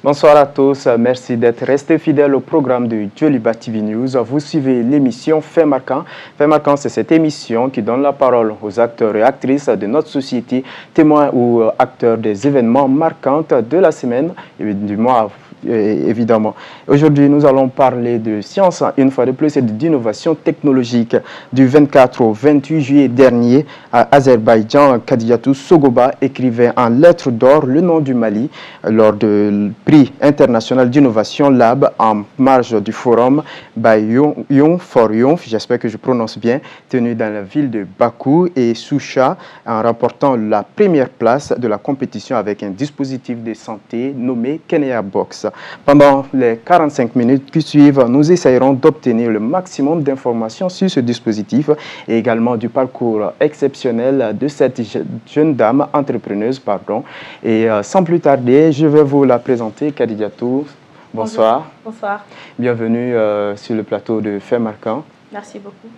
Bonsoir à tous, merci d'être restés fidèles au programme de Djoliba TV News. Vous suivez l'émission Fait marquant. Fait marquant, c'est cette émission qui donne la parole aux acteurs et actrices de notre société, témoins ou acteurs des événements marquants de la semaine et du mois. Évidemment. Aujourd'hui, nous allons parler de science, une fois de plus, et d'innovation technologique. Du 24 au 28 juillet dernier, à Azerbaïdjan, Kadiatou Sogoba écrivait en lettres d'or le nom du Mali lors du prix international d'innovation Lab en marge du forum by Young for Young, j'espère que je prononce bien, tenu dans la ville de Bakou et Soucha, en remportant la première place de la compétition avec un dispositif de santé nommé Kenya Box. Pendant les 45 minutes qui suivent, nous essayerons d'obtenir le maximum d'informations sur ce dispositif et également du parcours exceptionnel de cette jeune dame entrepreneuse. Et sans plus tarder, je vais vous la présenter, Kadidiatou. Bonsoir. Bonsoir. Bienvenue sur le plateau de Fait marquant. Merci beaucoup.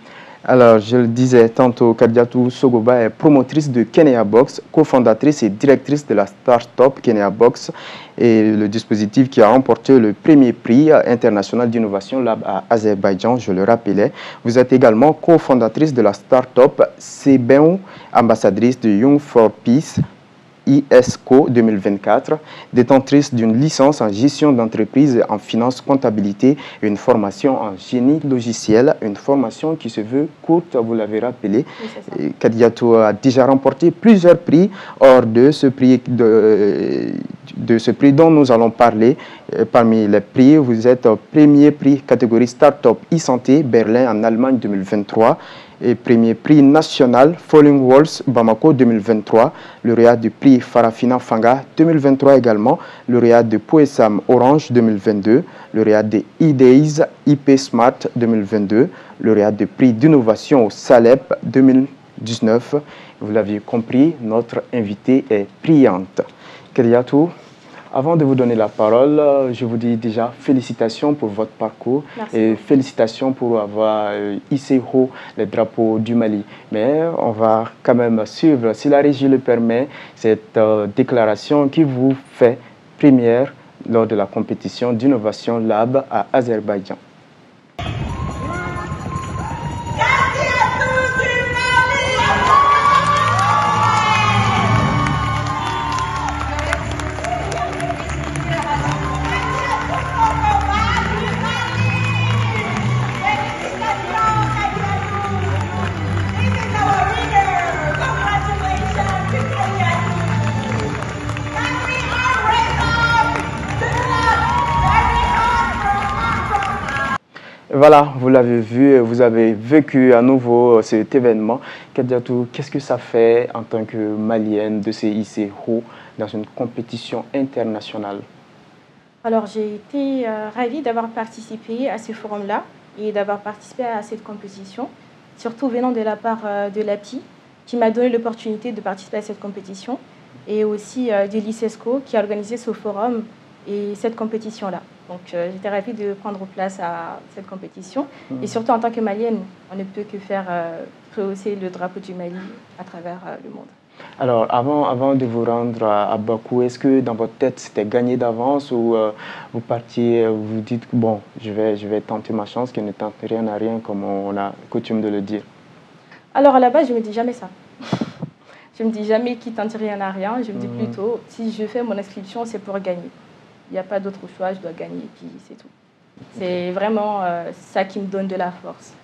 Alors, je le disais tantôt, Kadiatou Sogoba est promotrice de Kenya Box, cofondatrice et directrice de la start-up Kenya Box et le dispositif qui a remporté le premier prix international d'innovation Lab à Azerbaïdjan, je le rappelais. Vous êtes également cofondatrice de la start-up Sebeu, ambassadrice de Young for Peace, ISCO 2024, détentrice d'une licence en gestion d'entreprise, en finance comptabilité, une formation en génie logiciel, une formation qui se veut courte, vous l'avez rappelé. Oui, Kadiatou a déjà remporté plusieurs prix hors de ce prix, ce prix dont nous allons parler. Parmi les prix, vous êtes au premier prix catégorie Startup e-santé Berlin en Allemagne 2023. Et premier prix national Falling Walls Bamako 2023, lauréat du prix Farafina Fanga 2023 également, lauréat de Poesam Orange 2022, lauréat de e-Days IP Smart 2022, lauréat du prix d'innovation au Salep 2019. Vous l'aviez compris, notre invitée est brillante. Kadiatou, avant de vous donner la parole, je vous dis déjà félicitations pour votre parcours. Merci. Et félicitations pour avoir hissé haut les drapeaux du Mali. Mais on va quand même suivre, si la régie le permet, cette déclaration qui vous fait première lors de la compétition d'innovation Lab à Azerbaïdjan. Voilà, vous l'avez vu, vous avez vécu à nouveau cet événement. Kadiatou, qu'est-ce que ça fait en tant que Malienne de se hisser haut dans une compétition internationale? Alors, j'ai été ravie d'avoir participé à ce forum-là et d'avoir participé à cette compétition, surtout venant de la part de l'API, qui m'a donné l'opportunité de participer à cette compétition, et aussi de l'ICESCO, qui a organisé ce forum et cette compétition-là. Donc, j'étais ravie de prendre place à cette compétition. Et surtout, en tant que Malienne, on ne peut que faire rehausser le drapeau du Mali à travers le monde. Alors, avant de vous rendre à Bakou, est-ce que dans votre tête, c'était gagné d'avance ou vous partiez, vous dites, bon, je vais tenter ma chance, qui ne tente rien à rien, comme on a coutume de le dire? Alors, à la base, je ne me dis jamais ça. Je ne me dis jamais qui tente rien à rien. Je me dis plutôt, si je fais mon inscription, c'est pour gagner. Il n'y a pas d'autre choix, je dois gagner, et puis c'est tout. C'est vraiment ça qui me donne de la force.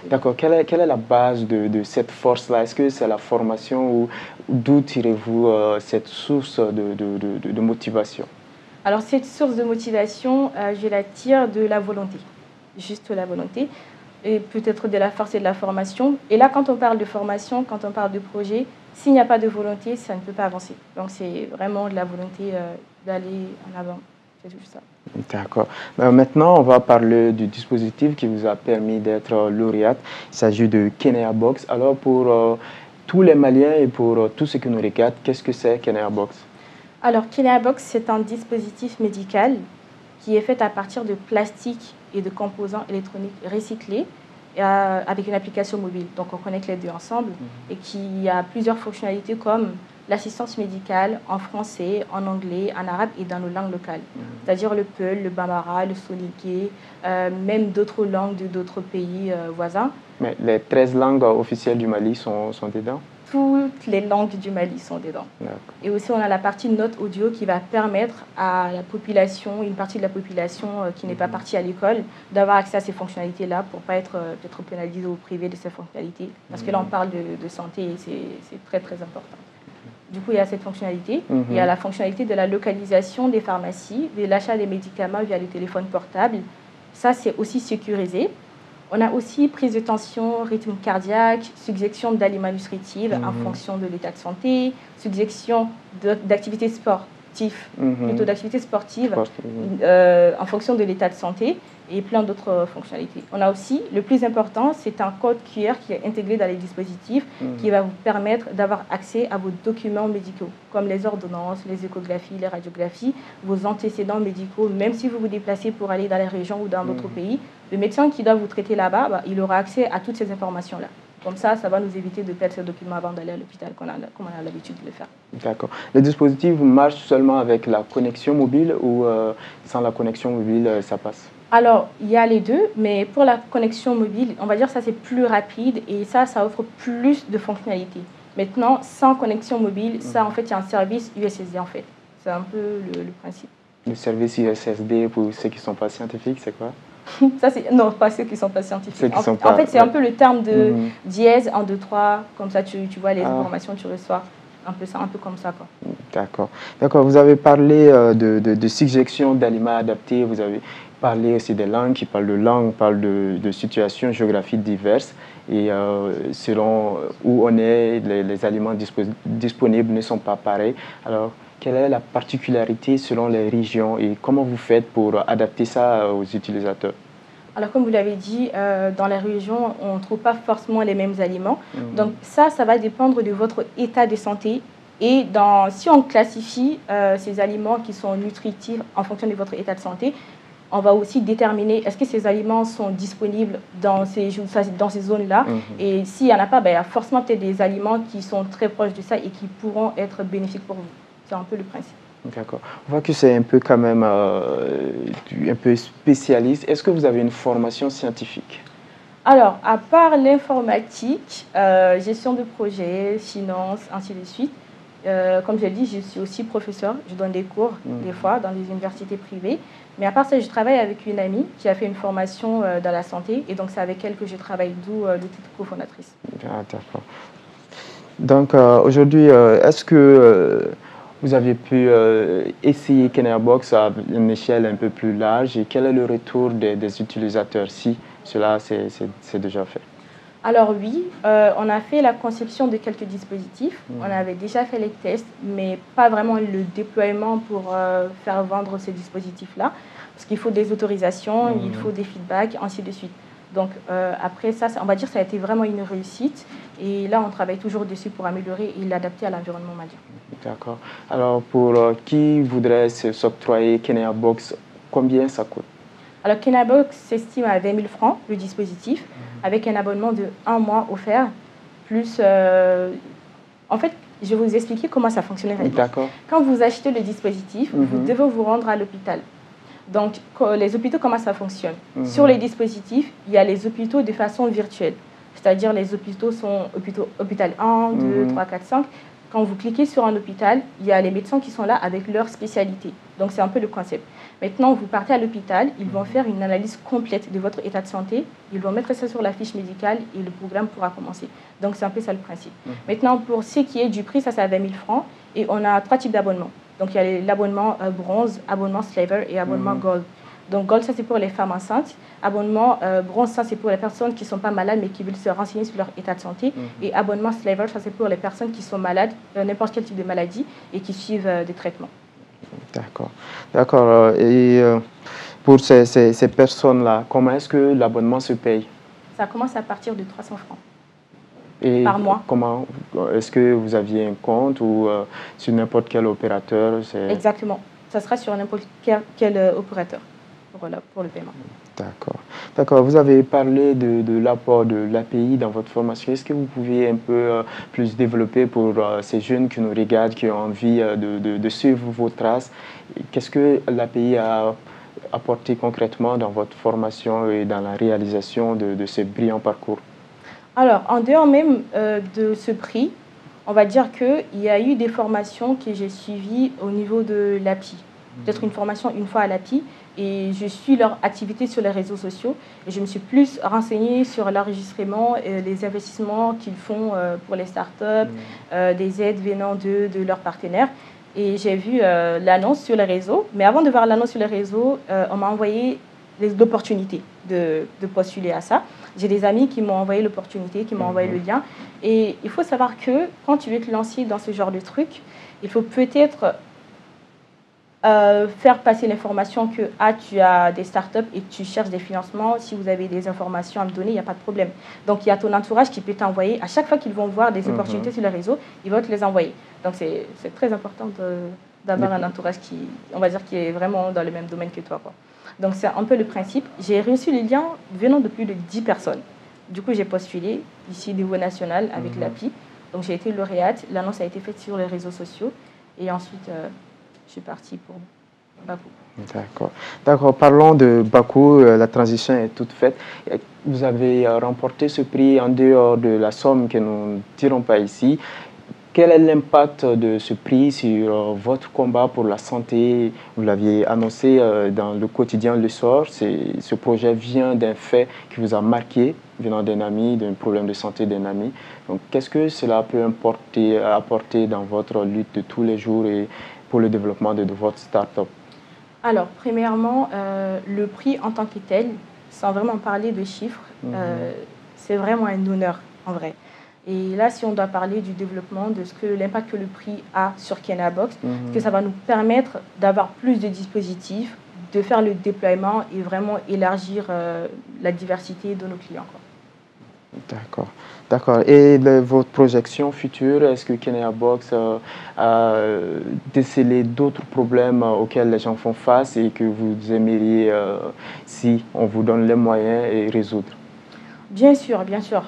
D'accord. Quelle est la base de cette force-là? Est-ce que c'est la formation ou d'où tirez-vous cette source de motivation? Alors, cette source de motivation, je la tire de la volonté. Juste la volonté. Et peut-être de la force et de la formation. Et là, quand on parle de formation, quand on parle de projet, s'il n'y a pas de volonté, ça ne peut pas avancer. Donc, c'est vraiment de la volonté d'aller en avant. C'est tout ça. D'accord. Maintenant, on va parler du dispositif qui vous a permis d'être lauréate. Il s'agit de Kenya Box. Alors, pour tous les Maliens et pour tous ceux qui nous regardent, qu'est-ce que c'est Kenya Box? Alors, Kenya Box, c'est un dispositif médical qui est fait à partir de plastique et de composants électroniques recyclés avec une application mobile. Donc, on connecte les deux ensemble et qui a plusieurs fonctionnalités comme l'assistance médicale en français, en anglais, en arabe et dans nos langues locales. C'est-à-dire le Peul, le Bambara, le Soninké, même d'autres langues d'autres pays voisins. Mais les 13 langues officielles du Mali sont dedans? Toutes les langues du Mali sont dedans. Et aussi, on a la partie note audio qui va permettre à la population, une partie de la population qui n'est pas partie à l'école, d'avoir accès à ces fonctionnalités-là pour ne pas être peut-être pénalisé ou privé de ces fonctionnalités. Parce que là, on parle de santé et c'est très, très important. Du coup, il y a cette fonctionnalité. Il y a la fonctionnalité de la localisation des pharmacies, de l'achat des médicaments via les téléphones portables. Ça, c'est aussi sécurisé. On a aussi prise de tension, rythme cardiaque, suggestion d'aliments nutritifs en fonction de l'état de santé, suggestion d'activités sportives, plutôt d'activités sportives en fonction de l'état de santé et plein d'autres fonctionnalités. On a aussi, le plus important, c'est un code QR qui est intégré dans les dispositifs qui va vous permettre d'avoir accès à vos documents médicaux, comme les ordonnances, les échographies, les radiographies, vos antécédents médicaux, même si vous vous déplacez pour aller dans les régions ou dans d'autres pays. Le médecin qui doit vous traiter là-bas, il aura accès à toutes ces informations-là. Comme ça va nous éviter de perdre ces documents avant d'aller à l'hôpital, comme on a l'habitude de le faire. D'accord. Le dispositif marche seulement avec la connexion mobile ou sans la connexion mobile, ça passe? Alors, il y a les deux, mais pour la connexion mobile, on va dire que ça c'est plus rapide et ça offre plus de fonctionnalités. Maintenant, sans connexion mobile, ça en fait, il y a un service USSD en fait. C'est un peu le principe. Le service USSD, pour ceux qui ne sont pas scientifiques, c'est quoi? Ça, non, pas ceux qui ne sont pas scientifiques. En fait, c'est un peu le terme de dièse, 1, 2, 3, comme ça tu vois les informations, tu reçois. Un peu comme ça, quoi. D'accord. D'accord. Vous avez parlé de suggestions d'aliments adaptés, vous avez parlé aussi des langues, qui parlent de langues, parlent de situations géographiques diverses. Et selon où on est, les aliments disponibles ne sont pas pareils. Alors, quelle est la particularité selon les régions et comment vous faites pour adapter ça aux utilisateurs? Alors, comme vous l'avez dit, dans les régions, on ne trouve pas forcément les mêmes aliments. Donc, ça va dépendre de votre état de santé. Et si on classifie ces aliments qui sont nutritifs en fonction de votre état de santé, on va aussi déterminer est-ce que ces aliments sont disponibles dans ces zones-là. Et s'il n'y en a pas, il y a forcément peut-être des aliments qui sont très proches de ça et qui pourront être bénéfiques pour vous. C'est un peu le principe. D'accord. On voit que c'est un peu quand même un peu spécialiste. Est-ce que vous avez une formation scientifique? Alors, à part l'informatique, gestion de projet, finance, ainsi de suite, comme je l'ai dit, je suis aussi professeur. Je donne des cours des fois dans des universités privées. Mais à part ça, je travaille avec une amie qui a fait une formation dans la santé. Et donc, c'est avec elle que je travaille, d'où le titre cofondatrice. Ah, d'accord. Donc, aujourd'hui, est-ce que vous avez pu essayer KeneaBox à une échelle un peu plus large et quel est le retour des utilisateurs si cela c'est déjà fait? Alors oui, on a fait la conception de quelques dispositifs, on avait déjà fait les tests, mais pas vraiment le déploiement pour faire vendre ces dispositifs-là, parce qu'il faut des autorisations, il faut des feedbacks, ainsi de suite. Donc après ça, on va dire que ça a été vraiment une réussite. Et là, on travaille toujours dessus pour améliorer et l'adapter à l'environnement malien. D'accord. Alors, pour qui voudrait s'octroyer KeneaBox, combien ça coûte? Alors, KeneaBox s'estime à 20 000 francs, le dispositif, avec un abonnement de 1 mois offert, plus... En fait, je vais vous expliquer comment ça fonctionnerait. D'accord. Quand vous achetez le dispositif, vous devez vous rendre à l'hôpital. Donc, les hôpitaux, comment ça fonctionne? Sur les dispositifs, il y a les hôpitaux de façon virtuelle. C'est-à-dire les hôpitaux sont hôpital 1, 2, 3, 4, 5. Quand vous cliquez sur un hôpital, il y a les médecins qui sont là avec leur spécialité. Donc, c'est un peu le concept. Maintenant, vous partez à l'hôpital, ils vont faire une analyse complète de votre état de santé. Ils vont mettre ça sur la fiche médicale et le programme pourra commencer. Donc, c'est un peu ça le principe. Maintenant, pour ce qui est du prix, ça c'est à 20 000 francs. Et on a 3 types d'abonnements. Donc, il y a l'abonnement bronze, abonnement slaver et abonnement gold. Donc, gold, ça c'est pour les femmes enceintes. Abonnement bronze, ça c'est pour les personnes qui ne sont pas malades mais qui veulent se renseigner sur leur état de santé. Et abonnement slaver, ça c'est pour les personnes qui sont malades, n'importe quel type de maladie et qui suivent des traitements. D'accord. D'accord. Et pour ces personnes-là, comment est-ce que l'abonnement se paye? Ça commence à partir de 300 francs. Et par mois. Comment est-ce que vous aviez un compte ou sur n'importe quel opérateur? Exactement. Ça sera sur n'importe quel opérateur pour le paiement. D'accord. D'accord. Vous avez parlé de l'apport de l'API dans votre formation. Est-ce que vous pouvez un peu plus développer pour ces jeunes qui nous regardent, qui ont envie de suivre vos traces? Qu'est-ce que l'API a apporté concrètement dans votre formation et dans la réalisation de ce brillant parcours? Alors, en dehors même de ce prix, on va dire qu'il y a eu des formations que j'ai suivies au niveau de l'API. Peut-être une formation une fois à l'API et je suis leur activité sur les réseaux sociaux et je me suis plus renseignée sur l'enregistrement et les investissements qu'ils font pour les startups, des aides venant de leurs partenaires. Et j'ai vu l'annonce sur les réseaux. Mais avant de voir l'annonce sur les réseaux, on m'a envoyé l'opportunité de postuler à ça. J'ai des amis qui m'ont envoyé l'opportunité, qui m'ont envoyé le lien. Et il faut savoir que quand tu veux te lancer dans ce genre de truc, il faut peut-être faire passer l'information que tu as des startups et tu cherches des financements. Si vous avez des informations à me donner, il n'y a pas de problème. Donc, il y a ton entourage qui peut t'envoyer. À chaque fois qu'ils vont voir des opportunités sur les réseaux, ils vont te les envoyer. Donc, c'est très important d'avoir un entourage qui, on va dire, qui est vraiment dans le même domaine que toi, quoi. Donc, c'est un peu le principe. J'ai reçu les liens venant de plus de 10 personnes. Du coup, j'ai postulé ici au niveau national avec l'API. Donc, j'ai été lauréate. L'annonce a été faite sur les réseaux sociaux. Et ensuite, je suis partie pour Bakou. D'accord. D'accord. Parlons de Bakou. La transition est toute faite. Vous avez remporté ce prix en dehors de la somme que nous ne dirons pas ici. Quel est l'impact de ce prix sur votre combat pour la santé? Vous l'aviez annoncé dans le quotidien Le Soir. Ce projet vient d'un fait qui vous a marqué, venant d'un ami, d'un problème de santé d'un ami. Donc, qu'est-ce que cela peut apporter dans votre lutte de tous les jours et pour le développement de votre start-up? Alors, premièrement, le prix en tant que tel, sans vraiment parler de chiffres, c'est vraiment un honneur en vrai. Et là, si on doit parler du développement, de l'impact que le prix a sur Kenabox, que ça va nous permettre d'avoir plus de dispositifs, de faire le déploiement et vraiment élargir la diversité de nos clients, quoi. D'accord, d'accord. Et votre projection future, est-ce que Kenabox a décelé d'autres problèmes auxquels les gens font face et que vous aimeriez, si on vous donne les moyens, et résoudre? Bien sûr, bien sûr.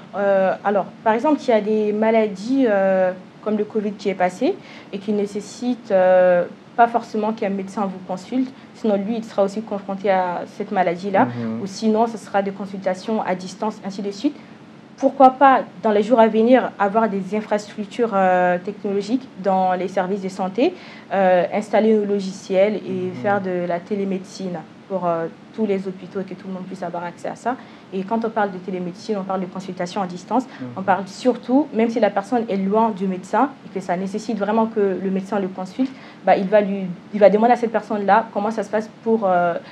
Alors, par exemple, il y a des maladies comme le Covid qui est passé et qui nécessitent pas forcément qu'un médecin vous consulte, sinon lui, il sera aussi confronté à cette maladie-là, ou sinon, ce sera des consultations à distance, ainsi de suite. Pourquoi pas, dans les jours à venir, avoir des infrastructures technologiques dans les services de santé, installer nos logiciels et faire de la télémédecine pour tous les hôpitaux et que tout le monde puisse avoir accès à ça. Et quand on parle de télémédecine, on parle de consultation à distance. On parle surtout, même si la personne est loin du médecin et que ça nécessite vraiment que le médecin le consulte, bah, il va demander à cette personne-là comment ça se passe pour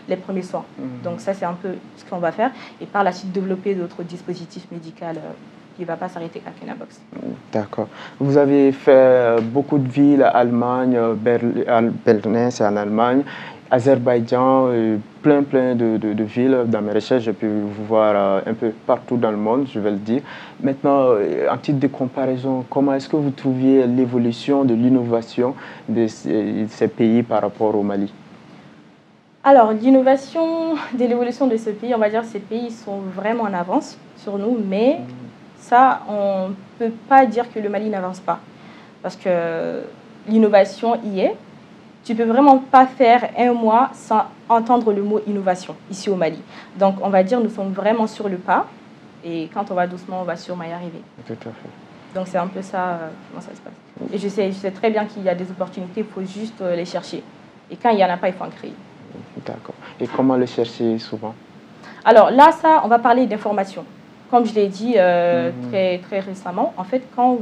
les premiers soins. Donc ça, c'est un peu ce qu'on va faire. Et par la suite, développer d'autres dispositifs médicaux qui ne va pas s'arrêter à Kenabox. D'accord. Vous avez fait beaucoup de villes, Allemagne, Berlin, c'est en Allemagne, Azerbaïdjan, plein de villes. Dans mes recherches, j'ai pu vous voir un peu partout dans le monde, je vais le dire. Maintenant, en titre de comparaison, comment est-ce que vous trouviez l'évolution de l'innovation de ces pays par rapport au Mali? Alors, l'innovation de l'évolution de ce pays, on va dire que ces pays sont vraiment en avance sur nous, mais ça, on ne peut pas dire que le Mali n'avance pas. Parce que l'innovation y est. Tu ne peux vraiment pas faire un mois sans entendre le mot innovation ici au Mali. Donc, on va dire nous sommes vraiment sur le pas. Et quand on va doucement, on va sûrement y arriver. Tout à fait. Donc, c'est un peu ça, comment ça se passe. Et je sais très bien qu'il y a des opportunités, il faut juste les chercher. Et quand il n'y en a pas, il faut en créer. D'accord. Et comment les chercher souvent? Alors là, ça, on va parler d'information. Comme je l'ai dit très récemment, en fait, quand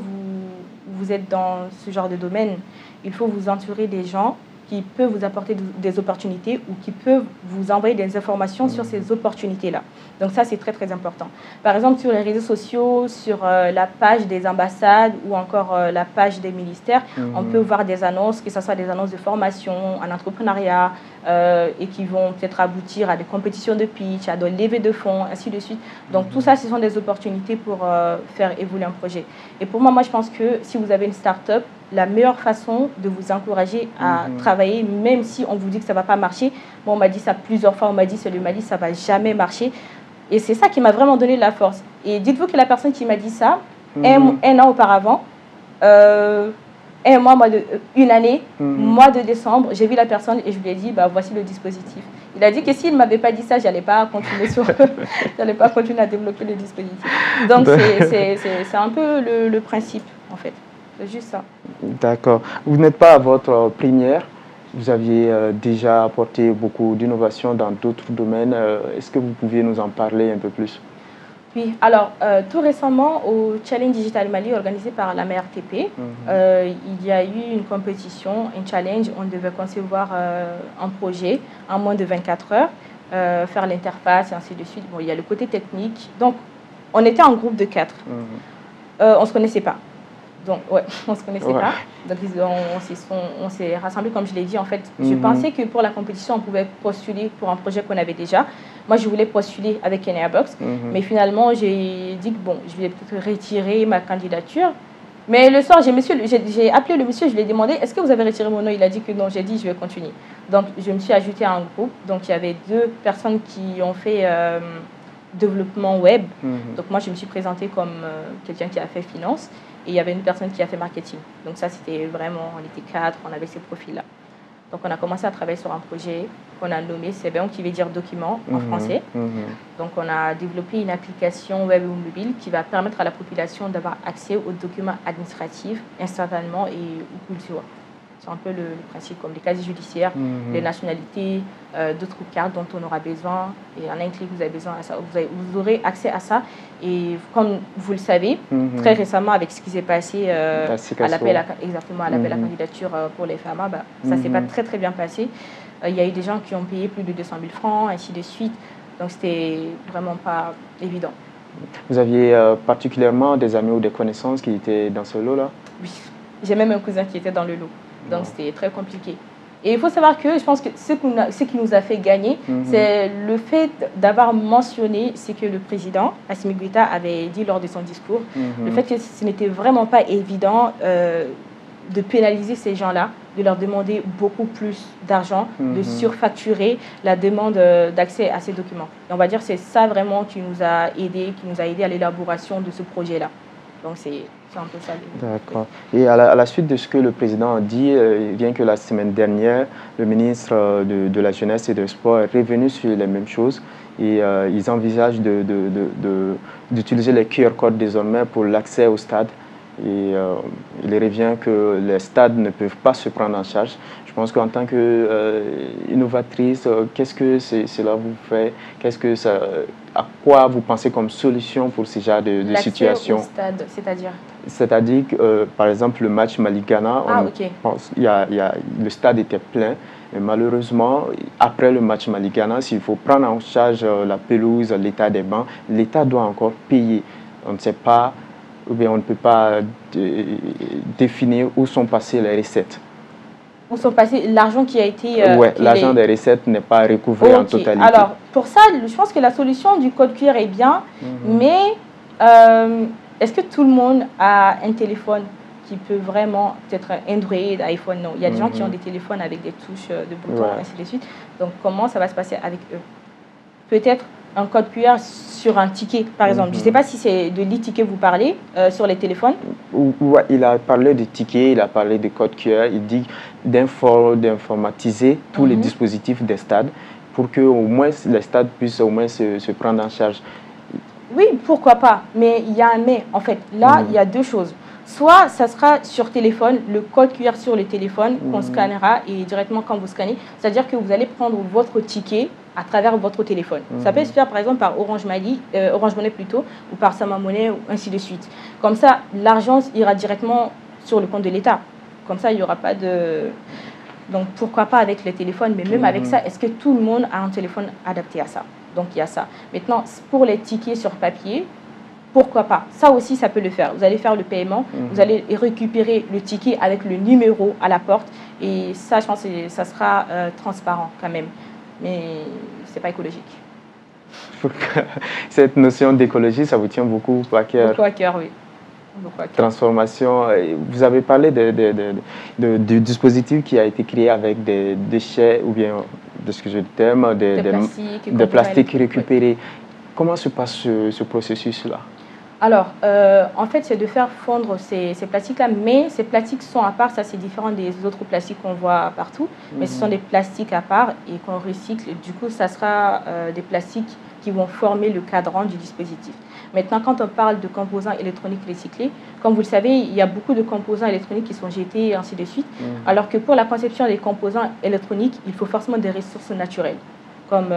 vous êtes dans ce genre de domaine, il faut vous entourer des gens qui peuvent vous apporter des opportunités ou qui peuvent vous envoyer des informations sur ces opportunités-là. Donc ça, c'est très, très important. Par exemple, sur les réseaux sociaux, sur la page des ambassades ou encore la page des ministères, on peut voir des annonces, que ce soit des annonces de formation, en entrepreneuriat, et qui vont peut-être aboutir à des compétitions de pitch, à des levées de fonds, ainsi de suite. Donc tout ça, ce sont des opportunités pour faire évoluer un projet. Et pour moi, je pense que si vous avez une start-up, la meilleure façon de vous encourager à travailler, même si on vous dit que ça ne va pas marcher. Moi, on m'a dit ça plusieurs fois, on m'a dit c'est le Mali, ça ne va jamais marcher. Et c'est ça qui m'a vraiment donné de la force. Et dites-vous que la personne qui m'a dit ça, un an auparavant, une année, mois de décembre, j'ai vu la personne et je lui ai dit, bah, voici le dispositif. Il a dit que s'il ne m'avait pas dit ça, je n'allais pas continuer j'allais pas continuer à développer le dispositif. Donc, c'est un peu le principe, en fait. C'est juste ça. D'accord. Vous n'êtes pas à votre première. Vous aviez déjà apporté beaucoup d'innovations dans d'autres domaines. Est-ce que vous pouviez nous en parler un peu plus? Oui, alors tout récemment au Challenge Digital Mali organisé par la MRTP, il y a eu une compétition, un challenge. On devait concevoir un projet en moins de 24 heures, faire l'interface et ainsi de suite. Bon, il y a le côté technique. Donc, on était en groupe de 4. On ne se connaissait pas. Donc, ouais, on ne se connaissait pas. Donc, on s'est rassemblés, comme je l'ai dit. En fait, je pensais que pour la compétition, on pouvait postuler pour un projet qu'on avait déjà. Moi, je voulais postuler avec KeneaBox. Mais finalement, j'ai dit que bon, je vais peut-être retirer ma candidature. Mais le soir, j'ai appelé le monsieur, je lui ai demandé, est-ce que vous avez retiré mon nom? Il a dit que non. J'ai dit, je vais continuer. Donc, je me suis ajoutée à un groupe. Donc, il y avait 2 personnes qui ont fait développement web. Donc, moi, je me suis présentée comme quelqu'un qui a fait finance. Et il y avait une personne qui a fait marketing. Donc ça, c'était vraiment, on était 4, on avait ces profils-là. Donc on a commencé à travailler sur un projet qu'on a nommé CBON, qui veut dire document en français. Donc on a développé une application web ou mobile qui va permettre à la population d'avoir accès aux documents administratifs instantanément et où qu'ils soient. C'est un peu le principe, comme les casiers judiciaires, les nationalités, d'autres cartes dont on aura besoin. Et en un clic, vous avez besoin à ça. Vous aurez accès à ça. Et comme vous le savez, très récemment, avec ce qui s'est passé à l'appel à candidature pour les femmes, bah, ça ne s'est pas très bien passé. Il y a eu des gens qui ont payé plus de 200 000 francs, ainsi de suite. Donc, c'était vraiment pas évident. Vous aviez particulièrement des amis ou des connaissances qui étaient dans ce lot-là? Oui, j'ai même un cousin qui était dans le lot. Donc, c'était très compliqué. Et il faut savoir que je pense que ce qui nous a fait gagner, c'est le fait d'avoir mentionné ce que le président, Assimi Goïta, avait dit lors de son discours. Le fait que ce n'était vraiment pas évident de pénaliser ces gens-là, de leur demander beaucoup plus d'argent, de surfacturer la demande d'accès à ces documents. Et on va dire que c'est ça vraiment qui nous a aidé à l'élaboration de ce projet-là. Donc, c'est un peu ça. D'accord. Et à la suite de ce que le président a dit, bien que la semaine dernière, le ministre de la Jeunesse et des Sports est revenu sur les mêmes choses et ils envisagent d'utiliser les QR codes désormais pour l'accès au stade. Et il revient que les stades ne peuvent pas se prendre en charge. Je pense qu'en tant qu'innovatrice, qu'est-ce que cela vous fait? À quoi vous pensez comme solution pour ce genre de situation? L'accès au stade, c'est-à-dire? C'est-à-dire que, par exemple, le match Mali-Ghana, le stade était plein. Mais malheureusement, après le match Mali-Ghana, s'il faut prendre en charge la pelouse, l'état des bancs, l'État doit encore payer. On ne sait pas, ou bien on ne peut pas définir où sont passées les recettes. Où sont passées l'argent qui a été... Oui, l'argent des recettes n'est pas recouvré en totalité. Alors, pour ça, je pense que la solution du code QR est bien, mais est-ce que tout le monde a un téléphone qui peut vraiment peut-être Android, iPhone? Non, il y a des gens qui ont des téléphones avec des touches de boutons, ainsi de suite. Donc, comment ça va se passer avec eux? Peut-être un code QR sur un ticket, par exemple. Je ne sais pas si c'est de l'e-ticket vous parlez sur les téléphones. Ouais, il a parlé de tickets, il a parlé de code QR. Il dit d'informatiser tous les dispositifs des stades pour que au moins les stades puissent au moins se prendre en charge. Oui, pourquoi pas. Mais il y a un mais. En fait, là, il y a 2 choses. Soit ça sera sur téléphone, le code QR sur le téléphone qu'on scannera et directement quand vous scannez, c'est-à-dire que vous allez prendre votre ticket à travers votre téléphone. Ça peut se faire par exemple par Orange Money plutôt, ou par Sama Money, ou ainsi de suite. Comme ça, l'argent ira directement sur le compte de l'État. Comme ça, il n'y aura pas de... Donc pourquoi pas avec le téléphone, mais même avec ça, est-ce que tout le monde a un téléphone adapté à ça? Donc il y a ça. Maintenant, pour les tickets sur papier, pourquoi pas? Ça aussi, ça peut le faire. Vous allez faire le paiement, vous allez récupérer le ticket avec le numéro à la porte. Et ça, je pense que ça sera transparent quand même. Mais ce n'est pas écologique. Cette notion d'écologie, ça vous tient beaucoup à cœur? Beaucoup à cœur, oui. transformation. Vous avez parlé du dispositif qui a été créé avec des déchets ou bien, de ce que je terme, des plastiques récupérés. Comment se passe ce processus-là? Alors, en fait, c'est de faire fondre ces plastiques-là, mais ces plastiques sont à part, ça c'est différent des autres plastiques qu'on voit partout, mais ce sont des plastiques à part et qu'on recycle. Du coup, ça sera des plastiques qui vont former le cadran du dispositif. Maintenant, quand on parle de composants électroniques recyclés, comme vous le savez, il y a beaucoup de composants électroniques qui sont jetés et ainsi de suite, alors que pour la conception des composants électroniques, il faut forcément des ressources naturelles, comme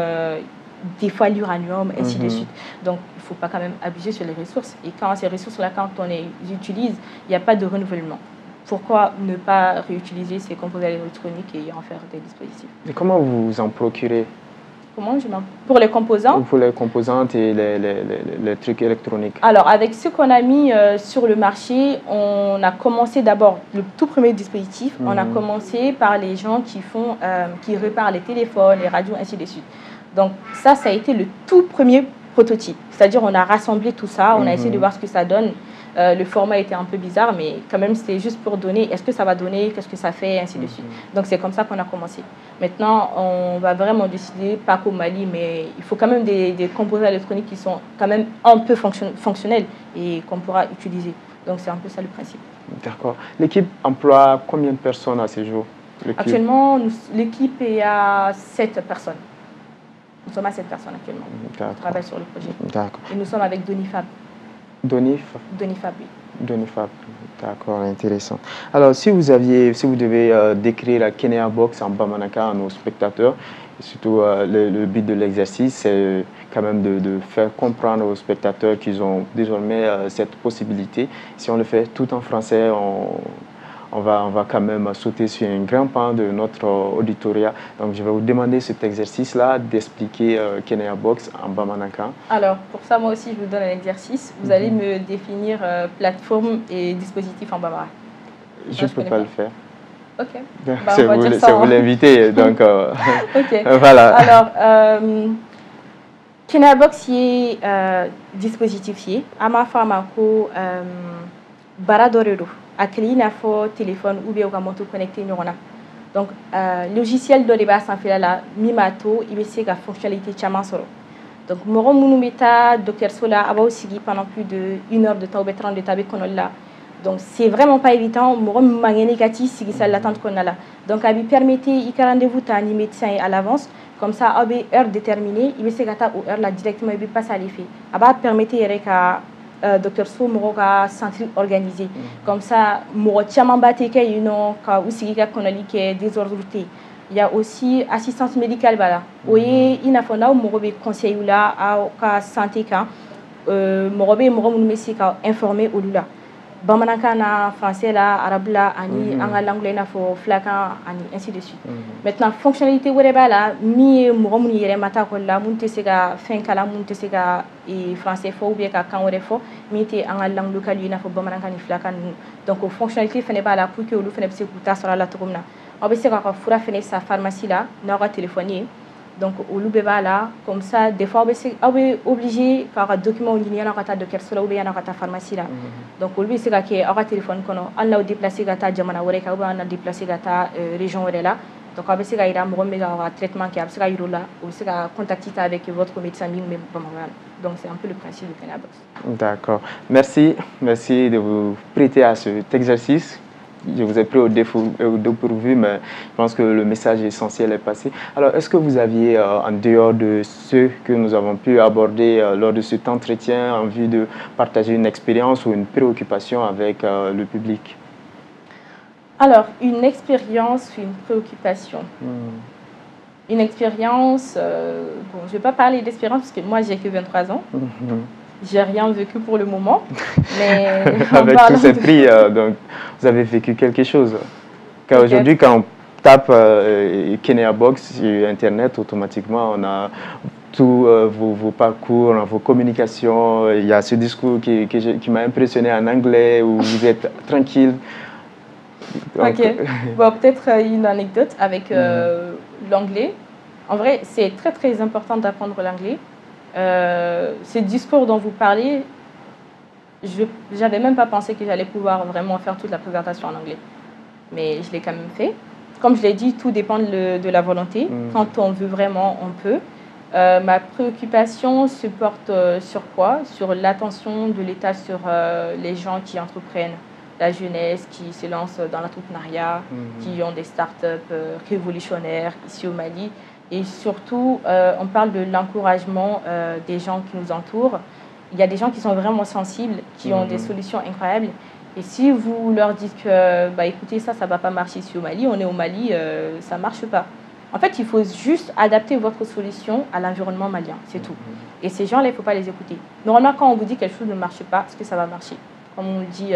des fois l'uranium, ainsi de suite. Donc, il ne faut pas quand même abuser sur les ressources. Et quand ces ressources-là, quand on les utilise, il n'y a pas de renouvellement. Pourquoi ne pas réutiliser ces composants électroniques et en faire des dispositifs? Et comment vous en procurez? Pour les composants? Pour les composantes et les trucs électroniques. Alors, avec ce qu'on a mis sur le marché, on a commencé d'abord, le tout premier dispositif, on a commencé par les gens qui réparent les téléphones, les radios, ainsi de suite. Donc, ça a été le tout premier prototype. C'est-à-dire, on a rassemblé tout ça, on a essayé de voir ce que ça donne. Le format était un peu bizarre, mais quand même, c'était juste pour donner, est-ce que ça va donner, qu'est-ce que ça fait, ainsi de suite. Donc, c'est comme ça qu'on a commencé. Maintenant, on va vraiment décider, pas qu'au Mali, mais il faut quand même des composants électroniques qui sont quand même un peu fonctionnels et qu'on pourra utiliser. Donc, c'est un peu ça le principe. D'accord. L'équipe emploie combien de personnes à ce jour? Actuellement, l'équipe est à 7 personnes. Nous sommes à 7 personnes actuellement qui travaillent sur le projet. D'accord. Et nous sommes avec Donifab. Donifab, oui. Donifab, d'accord, intéressant. Alors, si vous devez décrire Kenya Box en Bamanankan à nos spectateurs, surtout le but de l'exercice, c'est quand même de faire comprendre aux spectateurs qu'ils ont désormais cette possibilité. Si on le fait tout en français, on va quand même sauter sur un grand pan de notre auditoria. Donc, je vais vous demander cet exercice-là d'expliquer Kenya Box en Bamanankan. Alors, pour ça, moi aussi, je vous donne un exercice. Vous allez me définir plateforme et dispositif en Bambara. Je ne peux pas le faire. Ok. C'est vous l'invité, donc ok. Voilà. Alors, Kenya Box est dispositif. Ama Famako Baradorero. Akili n'a pas téléphone ou bien moto connecté ɲɔgɔn na. Donc logiciel dɔ de b'a sanfɛla la min b'a to i bɛ se ka fonctionnalité caman sɔrɔ. Donc mɔgɔ minnu bɛ taa docteureso la a b'aw sigi pendant plus de 1 heure de temps ou 30 de temps a bɛ kɔnɔli la. Donc c'est vraiment pas évident mɔgɔ min man kɛnɛ i ka t'i sigi salle d'attente kɔnɔna la. Donc a bɛ permettre i ka rendez-vous ta ni médecin ye à l'avance. Comme ça aw bɛ heure déterminée i bɛ se ka taa o heure la directement i bɛ passer ale fɛ. A b'a permettre yɛrɛ ka docteur So mɔgɔw ka centre organisé. Comme ça, mɔgɔ caman ba tɛ kɛ yen nɔ ka u sigi ka kɔnɔli kɛ désordre tɛ yen. Il y a aussi assistance médicale b'a la. O ye i n'a fɔ n'aw mɔgɔ bɛ conseil la aw ka santé kan mɔgɔ bɛ yen mɔgɔ minnu bɛ se ka informer olu la. Bamanankan na, français la, arabe la, ani an ka langue la i n'a fɔ filakan ani ainsi de suite. Maintenant, fonctionnalité wɛrɛ b'a la min ye mɔgɔ minnu yɛrɛ ma taa école la minnu tɛ se ka fɛn kalan minnu tɛ se ka français fɔ ou bien ka kan wɛrɛ fɔ min tɛ an ka langue locale ye i n'a fɔ bamanankan ni filakan ninnu. Donc o fonctionnalité fɛnɛ b'a la pour que olu fɛnɛ bɛ se k'u ta sɔrɔ a la cogo min na. Aw bɛ se k'a ka fura fɛnɛ sa pharmacie la n'aw ka téléphone ye. Donc olu bɛɛ b'a la comme ça des fois aw bɛ obligé k'a ka document ɲini yan'aw ka taa docteureso la ou bien yan'aw ka taa pharmacie la. Donc olu bɛ se ka kɛ aw ka téléphone kɔnɔ hali n'aw déplacé ka taa jamana wɛrɛ kan ou bien n'aw déplacé ka taa région wɛrɛ la. Donc aw bɛ se ka yira mɔgɔ min bɛ ka traitement kɛ a bɛ se ka yira o la o bɛ se ka contact avec votre médecin min bɛ Bamakɔ la. Donc c'est un peu le principe de Kenya Box. D'accord. Merci de vous prêter à cet exercice. Je vous ai pris au dépourvu, mais je pense que le message essentiel est passé. Alors, est-ce que vous aviez, en dehors de ce que nous avons pu aborder lors de cet entretien, envie de partager une expérience ou une préoccupation avec le public? Alors, une expérience ou une préoccupation. Une expérience, bon, je ne vais pas parler d'expérience parce que moi, j'ai que 23 ans. J'ai rien vécu pour le moment. Mais avec tous ces prix, donc, vous avez vécu quelque chose. Car aujourd'hui, quand on tape Kenya Box sur Internet, automatiquement, on a tous vos parcours, vos communications. Il y a ce discours qui m'a impressionné en anglais où vous êtes tranquille. Donc, ok. Bon, peut-être une anecdote avec l'anglais. En vrai, c'est très très important d'apprendre l'anglais. Ce discours dont vous parlez, je n'avais même pas pensé que j'allais pouvoir vraiment faire toute la présentation en anglais. Mais je l'ai quand même fait. Comme je l'ai dit, tout dépend de la volonté. Quand on veut vraiment, on peut. Ma préoccupation se porte sur quoi? Sur l'attention de l'État sur les gens qui entreprennent, la jeunesse qui se lance dans l'entrepreneuriat, qui ont des startups révolutionnaires ici au Mali. Et surtout, on parle de l'encouragement des gens qui nous entourent. Il y a des gens qui sont vraiment sensibles, qui ont des solutions incroyables. Et si vous leur dites que, bah, écoutez, ça ne va pas marcher ici au Mali, on est au Mali, ça ne marche pas. En fait, il faut juste adapter votre solution à l'environnement malien, c'est tout. Et ces gens-là, il ne faut pas les écouter. Normalement, quand on vous dit quelque chose ne marche pas, est-ce que ça va marcher? Comme on le dit,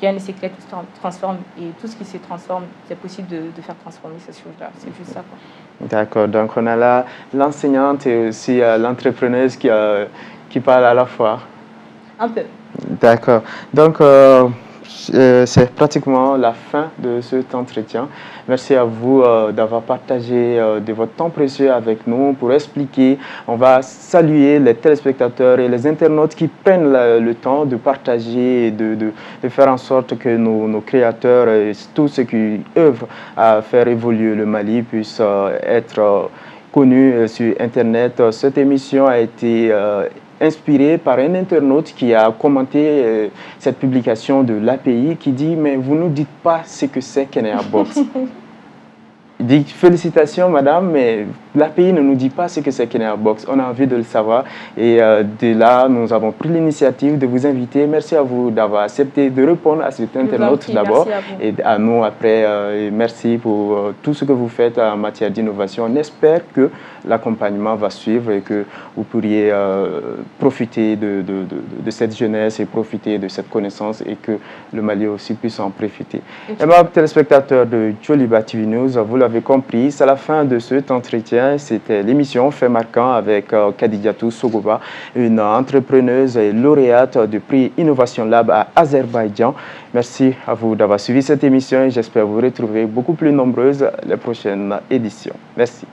rien ne s'éclate, tout se transforme. Et tout ce qui se transforme, c'est possible de faire transformer ces choses-là. C'est juste ça, quoi. D'accord, donc on a là l'enseignante et aussi l'entrepreneuse qui parle à la fois. Un peu. D'accord, donc c'est pratiquement la fin de cet entretien. Merci à vous d'avoir partagé de votre temps précieux avec nous pour expliquer. On va saluer les téléspectateurs et les internautes qui prennent le temps de partager et de faire en sorte que nos créateurs et tous ceux qui œuvrent à faire évoluer le Mali puissent être connus sur Internet. Cette émission a été inspiré par un internaute qui a commenté cette publication de l'API qui dit « Mais vous ne nous dites pas ce que c'est Kenya Box ». Il dit « Félicitations madame, mais l'API ne nous dit pas ce que c'est Kenya Box. On a envie de le savoir. » Et de là, nous avons pris l'initiative de vous inviter. Merci à vous d'avoir accepté de répondre à cet internaute d'abord et à nous après. Et merci pour tout ce que vous faites en matière d'innovation. On espère que l'accompagnement va suivre et que vous pourriez profiter de cette jeunesse et profiter de cette connaissance et que le Mali aussi puisse en profiter. Et mes téléspectateurs de Joliba TV News, vous l'avez compris, c'est la fin de cet entretien. C'était l'émission Fait marquant avec Kadidiatou Sogoba, une entrepreneuse et lauréate du prix Innovation Lab à Azerbaïdjan. Merci à vous d'avoir suivi cette émission et j'espère vous retrouver beaucoup plus nombreuses les prochaines éditions. Merci.